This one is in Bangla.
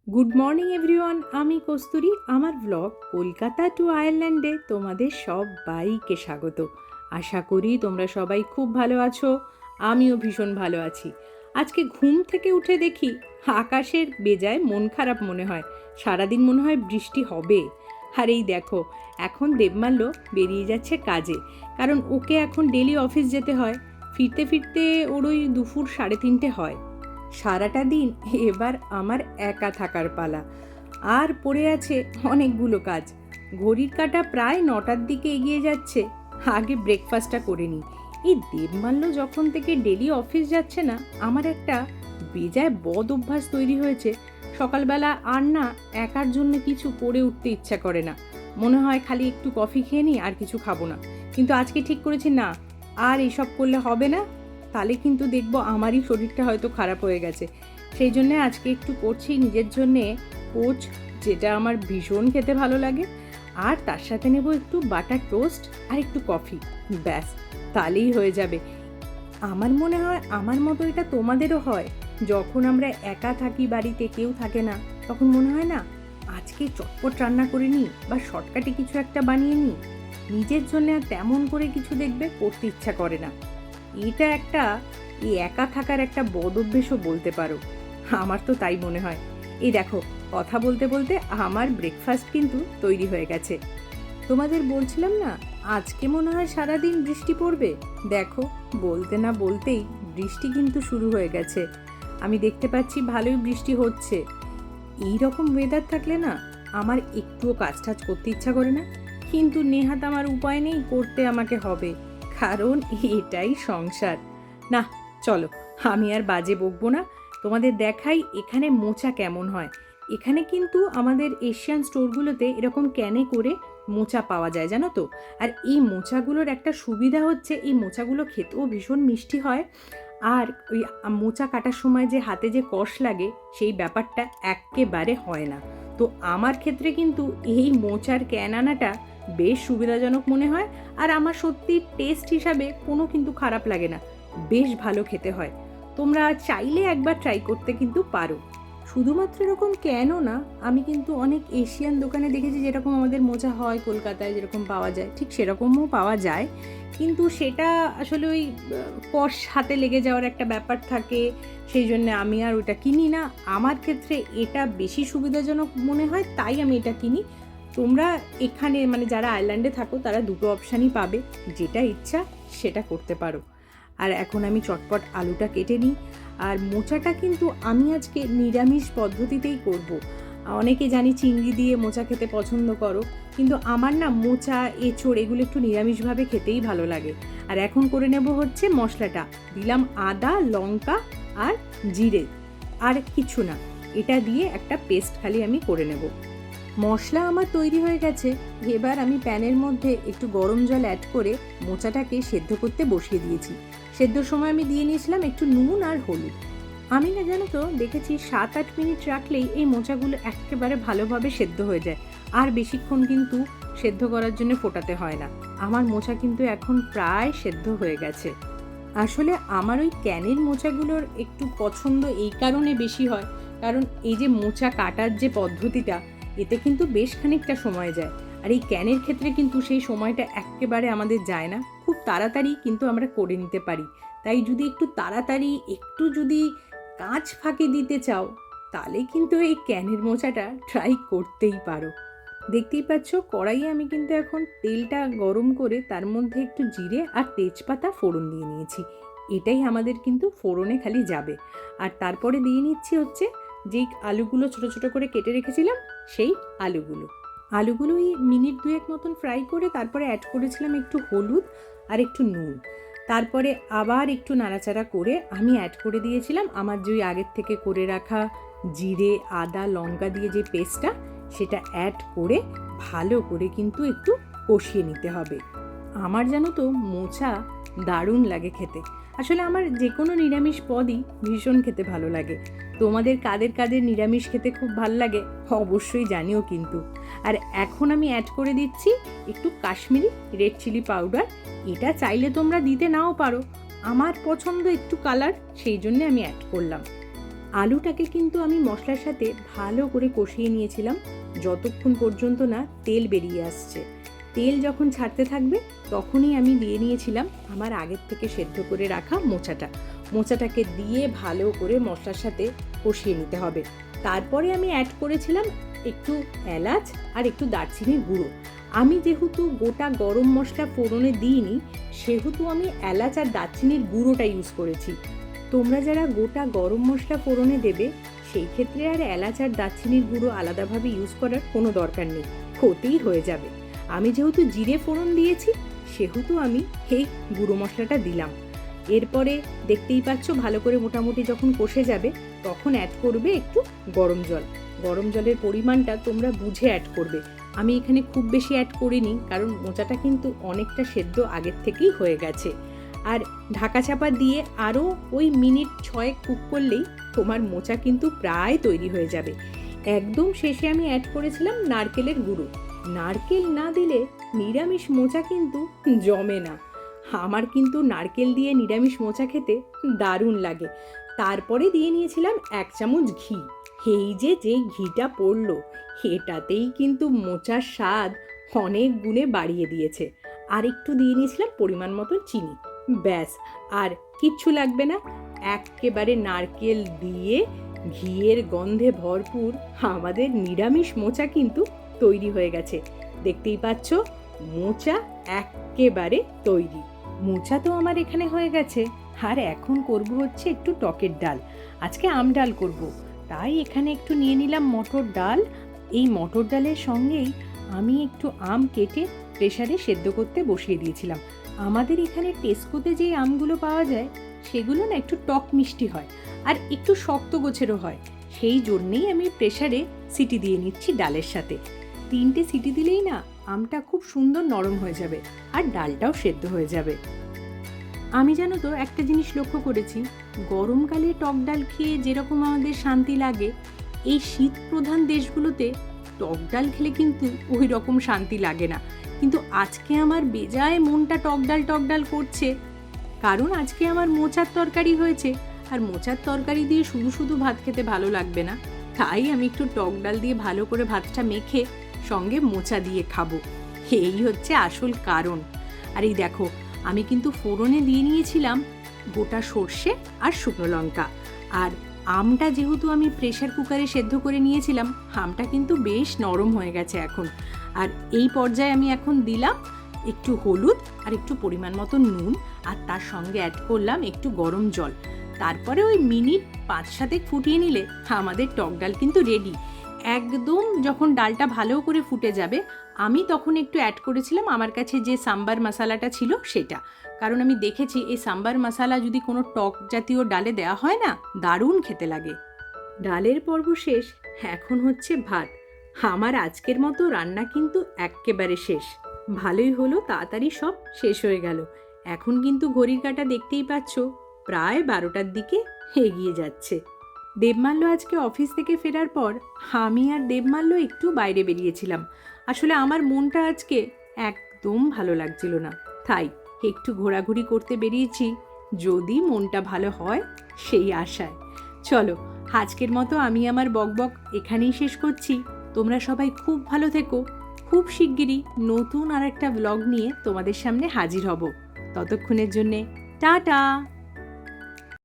গুড মর্নিং এভরিওয়ান, আমি কস্তুরী। আমার ব্লগ কলকাতা টু আয়ারল্যান্ডে তোমাদের সবাইকে স্বাগত। আশা করি তোমরা সবাই খুব ভালো আছো, আমিও ভীষণ ভালো আছি। আজকে ঘুম থেকে উঠে দেখি আকাশের বেজায় মন খারাপ মনে হয়, সারাদিন মনে হয় বৃষ্টি হবে। আর এই দেখো, এখন দেবমাল্য বেরিয়ে যাচ্ছে কাজে, কারণ ওকে এখন ডেলি অফিস যেতে হয়। ফিরতে ফিরতে ওর ওই দুপুর 3:30 হয়। সারাটা দিন এবার আমার একা থাকার পালা, আর পড়ে আছে অনেকগুলো কাজ। ঘড়ির কাঁটা প্রায় 9টার দিকে এগিয়ে যাচ্ছে। আগে ব্রেকফাস্টটা করে নিই। এই দেবমাল্য যখন থেকে ডেলি অফিস যাচ্ছে না, আমার একটা বেজায় বদ অভ্যাস তৈরি হয়েছে। সকালবেলা আর না একার জন্য কিছু করে উঠতে ইচ্ছা করে না, মনে হয় খালি একটু কফি খেয়ে নিই, আর কিছু খাবো না। কিন্তু আজকে ঠিক করেছি, না, আর এইসব করলে হবে না, তাহলে কিন্তু দেখবো আমারই শরীরটা হয়তো খারাপ হয়ে গেছে। সেই জন্যে আজকে একটু করছি নিজের জন্যে কোচ, যেটা আমার ভীষণ খেতে ভালো লাগে। আর তার সাথে নেব একটু বাটার টোস্ট আর একটু কফি। ব্যাস, তাহলেই হয়ে যাবে। আমার মনে হয় আমার মতো এটা তোমাদেরও হয়। যখন আমরা একা থাকি, বাড়িতে কেউ থাকে না, তখন মনে হয় না আজকে চটপট রান্না করে নিই বা শর্টকাটে কিছু একটা বানিয়ে নিই। নিজের জন্য আর তেমন করে কিছু দেখবে করতে ইচ্ছা করে না। এটা একটা, এই একা থাকার একটা বদ অভ্যেসও বলতে পারো। আমার তো তাই মনে হয়। এই দেখো, কথা বলতে বলতে আমার ব্রেকফাস্ট কিন্তু তৈরি হয়ে গেছে। তোমাদের বলছিলাম না আজকে মনে হয় সারাদিন বৃষ্টি পড়বে। দেখো, বলতে না বলতেই বৃষ্টি কিন্তু শুরু হয়ে গেছে। আমি দেখতে পাচ্ছি ভালোই বৃষ্টি হচ্ছে। এই রকম ওয়েদার থাকলে না আমার একটুও কাজ টাজ করতে ইচ্ছা করে না, কিন্তু নেহাত আমার উপায় নেই, করতে আমাকে হবে, কারণ এটাই সংসার। না, চলো, আমি আর বাজে বকবো না, তোমাদের দেখাই এখানে মোচা কেমন হয়। এখানে কিন্তু আমাদের এশিয়ান স্টোরগুলোতে এরকম ক্যানে করে মোচা পাওয়া যায়, জানো তো। আর এই মোচাগুলোর একটা সুবিধা হচ্ছে, এই মোচাগুলো খেতেও ভীষণ মিষ্টি হয়। আর ওই মোচা কাটার সময় যে হাতে যে কষ লাগে, সেই ব্যাপারটা এক্কেবারে হয় না। তো আমার ক্ষেত্রে কিন্তু এই মোচার ক্যান আনাটা বেশ সুবিধাজনক মনে হয়। আর আমার সত্যি টেস্ট হিসাবে কোনো কিন্তু খারাপ লাগে না, বেশ ভালো খেতে হয়। তোমরা চাইলে একবার ট্রাই করতে কিন্তু পারো। শুধুমাত্র এরকম কেনও না, আমি কিন্তু অনেক এশিয়ান দোকানে দেখেছি যেরকম আমাদের মোচা হয় কলকাতায় যেরকম পাওয়া যায়, ঠিক সেরকমও পাওয়া যায়। কিন্তু সেটা আসলে ওই কষ হাতে লেগে যাওয়ার একটা ব্যাপার থাকে, সেই জন্য আমি আর ওটা কিনি না। আমার ক্ষেত্রে এটা বেশি সুবিধাজনক মনে হয়, তাই আমি এটা কিনি। তোমরা এখানে মানে যারা আয়ারল্যান্ডে থাকো তারা দুটো অপশানই পাবে, যেটা ইচ্ছা সেটা করতে পারো। আর এখন আমি চটপট আলুটা কেটে নিই। আর মোচাটা কিন্তু আমি আজকে নিরামিষ পদ্ধতিতেই করব। অনেকে জানি চিংড়ি দিয়ে মোচা খেতে পছন্দ করো, কিন্তু আমার না মোচা, এঁচোড় এগুলো একটু নিরামিষভাবে খেতেই ভালো লাগে। আর এখন করে নেব হচ্ছে মশলাটা। দিলাম আদা, লঙ্কা আর জিরে, আর কিছু না। এটা দিয়ে একটা পেস্ট খালি আমি করে নেব। মশলা আমার তৈরি হয়ে গেছে। এবার আমি প্যানের মধ্যে একটু গরম জল অ্যাড করে মোচাটাকে সেদ্ধ করতে বসিয়ে দিয়েছি। সেদ্ধর সময় আমি দিয়ে নিয়েছিলাম একটু নুন আর হলুদ। আমি না, জানো তো, দেখেছি 7-8 মিনিট রাখলেই এই মোচাগুলো একেবারে ভালোভাবে সেদ্ধ হয়ে যায়। আর বেশিক্ষণ কিন্তু সেদ্ধ করার জন্য ফোটাতে হয় না। আমার মোচা কিন্তু এখন প্রায় সেদ্ধ হয়ে গেছে। আসলে আমার ওই ক্যানের মোচাগুলোর একটু পছন্দ এই কারণে বেশি হয়, কারণ এই যে মোচা কাটার যে পদ্ধতিটা, এতে কিন্তু বেশ খানিকটা সময় যায়। আর এই ক্যানের ক্ষেত্রে কিন্তু সেই সময়টা একেবারে আমাদের যায় না, খুব তাড়াতাড়ি কিন্তু আমরা করে নিতে পারি। তাই যদি একটু তাড়াতাড়ি একটু যদি কাজ ফাঁকি দিতে চাও, তাহলে কিন্তু এই ক্যানের মোচাটা ট্রাই করতেই পারো। দেখতেই পাচ্ছ, কড়াইয়ে আমি কিন্তু এখন তেলটা গরম করে তার মধ্যে একটু জিরে আর তেজপাতা ফোড়ন দিয়ে নিয়েছি। এটাই আমাদের কিন্তু ফোড়নে খালি যাবে। আর তারপরে দিয়ে নিচ্ছি হচ্ছে যেই আলুগুলো ছোট ছোট করে কেটে রেখেছিলাম, সেই আলুগুলো এই মিনিট 2 মতন ফ্রাই করে তারপরে অ্যাড করেছিলাম একটু হলুদ আর একটু নুন। তারপরে আবার একটু নাড়াচাড়া করে আমি অ্যাড করে দিয়েছিলাম আমার যে আগের থেকে করে রাখা জিরে, আদা, লঙ্কা দিয়ে যে পেস্টটা, সেটা অ্যাড করে ভালো করে কিন্তু একটু কষিয়ে নিতে হবে। আমার জানো তো মোচা দারুণ লাগে খেতে। আসলে আমার যে কোনো নিরামিষ পদই ভীষণ খেতে ভালো লাগে। তোমাদের কাদের কাদের নিরামিষ খেতে খুব ভালো লাগে অবশ্যই জানিও কিন্তু। আর এখন আমি অ্যাড করে দিচ্ছি একটু কাশ্মীরি রেড চিলি পাউডার। এটা চাইলে তোমরা দিতে নাও পারো, আমার পছন্দ একটু কালার, সেই জন্য আমি অ্যাড করলাম। আলুটাকে কিন্তু আমি মশলার সাথে ভালো করে কষিয়ে নিয়েছিলাম, যতক্ষণ পর্যন্ত না তেল বেরিয়ে আসছে। তেল যখন ছাড়তে থাকবে তখনই আমি দিয়ে নিয়েছিলাম আমার আগের থেকে সেদ্ধ করে রাখা মোচাটাকে দিয়ে ভালো করে মশলার সাথে কষিয়ে নিতে হবে। তারপরে আমি অ্যাড করেছিলাম একটু এলাচ আর একটু দারচিনির গুঁড়ো। আমি যেহেতু গোটা গরম মশলা ফোড়নে দিইনি, সেহেতু আমি এলাচ আর দারচিনির গুঁড়োটা ইউজ করেছি। তোমরা যারা গোটা গরম মশলা ফোড়নে দেবে, সেই ক্ষেত্রে আর এলাচ আর দারচিনির গুঁড়ো আলাদাভাবে ইউজ করার কোনো দরকার নেই, ক্ষতিই হয়ে যাবে। আমি যেহেতু জিরে ফোড়ন দিয়েছি, সেহেতু আমি এই গুঁড়ো মশলাটা দিলাম। এরপরে দেখতেই পাচ্ছ ভালো করে মোটামুটি যখন কষে যাবে, তখন অ্যাড করবে একটু গরম জল। গরম জলের পরিমাণটা তোমরা বুঝে অ্যাড করবে। আমি এখানে খুব বেশি অ্যাড করিনি, কারণ মোচাটা কিন্তু অনেকটা সেদ্ধ আগের থেকেই হয়ে গেছে। আর ঢাকা চাপা দিয়ে আরও ওই মিনিট 6 কুক করলেই তোমার মোচা কিন্তু প্রায় তৈরি হয়ে যাবে। একদম শেষে আমি অ্যাড করেছিলাম নারকেলের গুঁড়ো। নারকেল না দিলে নিরামিষ মোচা কিন্তু জমে না। আমার কিন্তু নারকেল দিয়ে নিরামিষ মোচা খেতে দারুণ লাগে। তারপরে দিয়ে নিয়েছিলাম 1 চামচ ঘি। এই যে ঘিটা পড়লো, এটাতেই কিন্তু মোচার স্বাদ অনেক গুণে বাড়িয়ে দিয়েছে। আর একটু দিয়ে নিয়েছিলাম পরিমাণ মতো চিনি। ব্যাস, আর কিচ্ছু লাগবে না। একেবারে নারকেল দিয়ে ঘিয়ের গন্ধে ভরপুর আমাদের নিরামিষ মোচা কিন্তু তৈরি হয়ে গেছে। দেখতেই পাচ্ছ, মোচা একেবারে তৈরি। মোচা তো আমার এখানে হয়ে গেছে। আর এখন করব হচ্ছে একটু টকের ডাল। আজকে আম ডাল করব, তাই এখানে একটু নিয়ে নিলাম মটর ডাল। এই মটর ডালের সঙ্গেই আমি একটু আম কেটে প্রেসারে সেদ্ধ করতে বসিয়ে দিয়েছিলাম। আমাদের এখানে টেস্কোতে যে আমগুলো পাওয়া যায়, সেগুলো না একটু টক মিষ্টি হয় আর একটু শক্ত গোছেরও হয়। সেই জন্যেই আমি প্রেসারে সিটি দিয়ে নিচ্ছি ডালের সাথে। 3টে সিটি দিলেই না আমটা খুব সুন্দর নরম হয়ে যাবে আর ডালটাও সেদ্ধ হয়ে যাবে। আমি জানো তো একটা জিনিস লক্ষ্য করেছি, গরমকালে টক ডাল খেয়ে যেরকম আমাদের শান্তি লাগে, এই শীত প্রধান দেশগুলোতে টক ডাল খেলে কিন্তু ওই রকম শান্তি লাগে না। কিন্তু আজকে আমার বেজায় মনটা টক ডাল করছে, কারণ আজকে আমার মোচার তরকারি হয়েছে। আর মোচার তরকারি দিয়ে শুধু শুধু ভাত খেতে ভালো লাগবে না, তাই আমি একটু টক ডাল দিয়ে ভালো করে ভাতটা মেখে সঙ্গে মোচা দিয়ে খাবো। এই হচ্ছে আসল কারণ। আর এই দেখো, আমি কিন্তু ফোড়নে দিয়ে নিয়েছিলাম গোটা সর্ষে আর শুকনো লঙ্কা। আর আমটা যেহেতু আমি প্রেসার কুকারে সেদ্ধ করে নিয়েছিলাম, আমটা কিন্তু বেশ নরম হয়ে গেছে এখন। আর এই পর্যায়ে আমি এখন দিলাম একটু হলুদ আর একটু পরিমাণ মতো নুন, আর তার সঙ্গে অ্যাড করলাম একটু গরম জল। তারপরে ওই মিনিট 5-7 ফুটিয়ে নিলে আমাদের টক ডাল কিন্তু রেডি। একদম যখন ডালটা ভালো করে ফুটে যাবে, আমি তখন একটু অ্যাড করেছিলাম আমার কাছে যে সাম্বার মশলাটা ছিল সেটা। কারণ আমি দেখেছি এই সাম্বার মশলা যদি কোনো টক জাতীয় ডালে দেওয়া হয় না, দারুণ খেতে লাগে। ডালের পর্ব শেষ, এখন হচ্ছে ভাত। আমার আজকের মতো রান্না কিন্তু এক্কেবারে শেষ। ভালোই হলো, তাড়াতাড়ি সব শেষ হয়ে গেল। এখন কিন্তু ঘড়ির কাঁটা দেখতেই পাচ্ছ, প্রায় 12টার দিকে এগিয়ে যাচ্ছে। দেবমাল্য আজকে অফিস থেকে ফেরার পর আমি আর দেবমাল্য একটু বাইরে বেরিয়েছিলাম। আসলে আমার মনটা আজকে একদম ভালো লাগছিল না, তাই একটু ঘোরাঘুরি করতে বেরিয়েছি, যদি মনটা ভালো হয় সেই আশায়। চলো, আজকের মতো আমি আমার বকবক এখানেই শেষ করছি। তোমরা সবাই খুব ভালো থেকো। খুব শিগগিরই নতুন আর একটা ব্লগ নিয়ে তোমাদের সামনে হাজির হব। ততক্ষণের জন্যে টাটা।